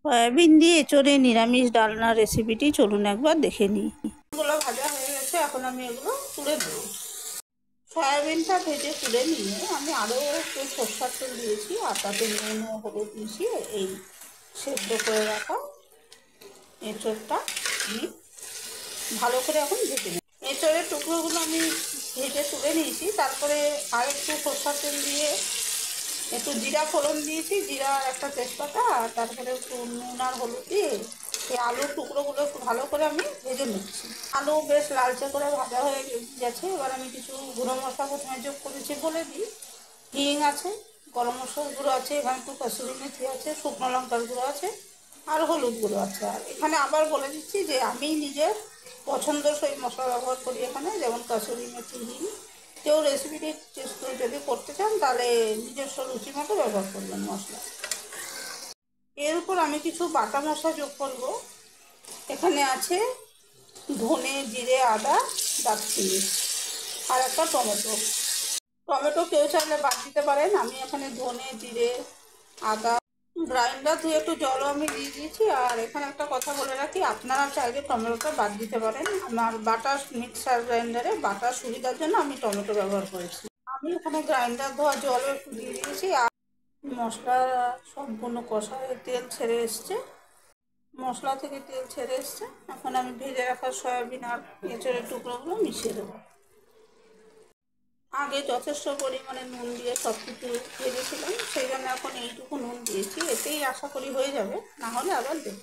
Soybean দিয়ে এঁচোড়ে নিরামিষ ডালনার রেসিপিটি চলুন একবার দেখে নিই। এগুলো ভাজা হয়ে গেছে, এখন আমি এগুলো তুলে দেবো। সয়াবিনটা ভেজে তুলে নিয়ে আমি আরও একটু সরষের তেল দিয়েছি আর তাতে নুন ও হলুদ মিশিয়ে এই সেদ্ধ করে রাখা এঁচোড়টা আমি ভালো করে এখন ভেজে নিই। এঁচোড়ের টুকরোগুলো আমি ভেজে তুলে নিয়েছি, তারপরে আর একটু সরষের তেল দিয়ে একটু জিরা ফোড়ন দিয়েছি, জিরা একটা তেজপাতা, আর তারপরে একটু নুন আর হলুদ দিয়ে এই আলুর টুকরোগুলো একটু ভালো করে আমি ভেজে নিচ্ছি। আলু বেশ লালচে করে ভাজা হয়ে গেছে। এবার আমি কিছু গুঁড়ো মশলা প্রথমে যোগ করেছি বলে দিই। হিং আছে, গরম মশলার গুঁড়ো আছে, এখানে একটু কসুরি মেথি আছে, শুকনো লঙ্কার গুঁড়ো আছে আর হলুদ গুঁড়ো আছে। আর এখানে আবার বলে দিচ্ছি যে আমি নিজের পছন্দসই মশলা ব্যবহার করি এখানে, যেমন কসুরি মেথি, হিং। কেউ রেসিপিটি যদি করতে চান তাহলে নিজস্ব রুচি মতো ব্যবহার করবেন মশলা। এর উপর আমি কিছু বাটা মশলা যোগ করব। এখানে আছে ধনে, জিরে, আদা, দারচিনি আর একটা টমেটো। টমেটো কেউ চাইলে বাদ দিতে পারেন। আমি এখানে ধনে, জিরে, আদা গ্রাইন্ডার ধুয়ে একটু জলও আমি দিয়ে দিয়েছি। আর এখানে একটা কথা বলে রাখি, আপনারা চাইলে টমেটোটা বাদ দিতে পারেন। আমার বাটা মিক্সার গ্রাইন্ডারে বাটার সুবিধার জন্য আমি টমেটো ব্যবহার করেছি। আমি এখানে গ্রাইন্ডার ধোয়া জলও একটু দিয়ে দিয়েছি। আর মশলা সম্পূর্ণ কষায় তেল ছেড়ে এসছে, মশলা থেকে তেল ছেড়ে এসছে। এখন আমি ভেজে রাখা সয়াবিন আর এঁচোড়ের টুকরোগুলো মিশিয়ে দেবো। আগে যথেষ্ট পরিমাণে নুন দিয়ে সব কিছু ভেজেছিলাম, সেই জন্য এখন এইটুকু নুন দিয়েছি, এতেই আশা করি হয়ে যাবে, না হলে আবার দেবো।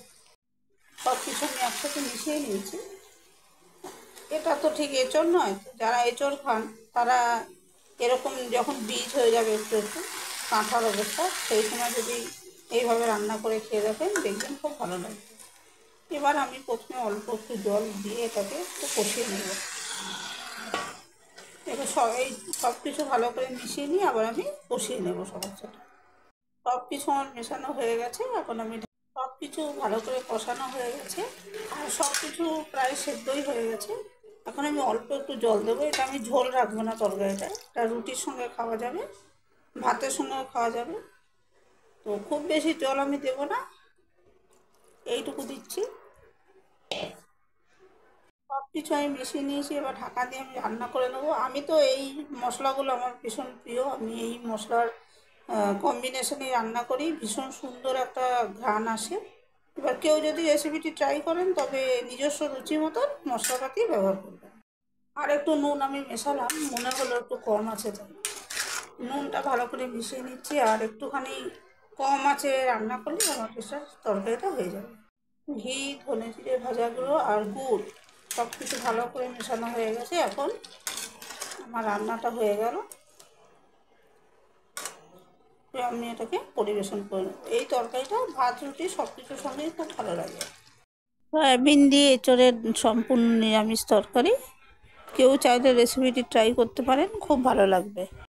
সব কিছু আমি একসাথে মিশিয়ে নিয়েছি। এটা তো ঠিক এঁচোড় নয়, যারা এঁচোড় খান তারা এরকম যখন বীজ হয়ে যাবে একটু একটু কাঁঠার অবস্থা, সেই সময় যদি এইভাবে রান্না করে খেয়ে দেখেন, দেখবেন খুব ভালো লাগবে। এবার আমি প্রথমে অল্প একটু জল দিয়ে এটাকে একটু কষিয়ে নেব। এবার সব কিছু ভালো করে মিশিয়ে নিয়ে আবার আমি কষিয়ে নেব সবার সাথে। সব কিছু আমার মেশানো হয়ে গেছে। এখন আমি সব কিছু ভালো করে কষানো হয়ে গেছে আর সব কিছু প্রায় সেদ্ধই হয়ে গেছে। এখন আমি অল্প একটু জল দেবো। এটা আমি ঝোল রাখবো না তরকারিটা, এটা রুটির সঙ্গে খাওয়া যাবে, ভাতের সঙ্গেও খাওয়া যাবে। তো খুব বেশি জল আমি দেবো না, এইটুকু দিচ্ছি। সব কিছু আমি মিশিয়ে নিয়েছি, এবার ঢাকা দিয়ে আমি রান্না করে নেবো। আমি তো এই মশলাগুলো আমার ভীষণ প্রিয়, আমি এই মশলার কম্বিনেশনে রান্না করি, ভীষণ সুন্দর একটা ঘ্রাণ আসে। এবার কেউ যদি রেসিপিটি ট্রাই করেন তবে নিজস্ব রুচি মতন মশলাপাতি ব্যবহার করবেন। আর একটু নুন আমি মেশালাম, মনে হলো একটু কম আছে, তাই নুনটা ভালো করে মিশিয়ে নিচ্ছি। আর একটুখানি কম আছে রান্না করলে আমার তরকারিটা হয়ে যাবে। ঘি, ধনে জিরে ভাজা গুঁড়ো আর গুড় সব কিছু ভালো করে মেশানো হয়ে গেছে। এখন আমার রান্নাটা হয়ে গেল, আমি এটাকে পরিবেশন করে নেব। এই তরকারিটা ভাত, রুটি সব কিছুর সঙ্গেই খুব ভালো লাগে। সয়াবিন দিয়ে এঁচোড়ের সম্পূর্ণ নিরামিষ তরকারি, কেউ চাইলে রেসিপিটি ট্রাই করতে পারেন, খুব ভালো লাগবে।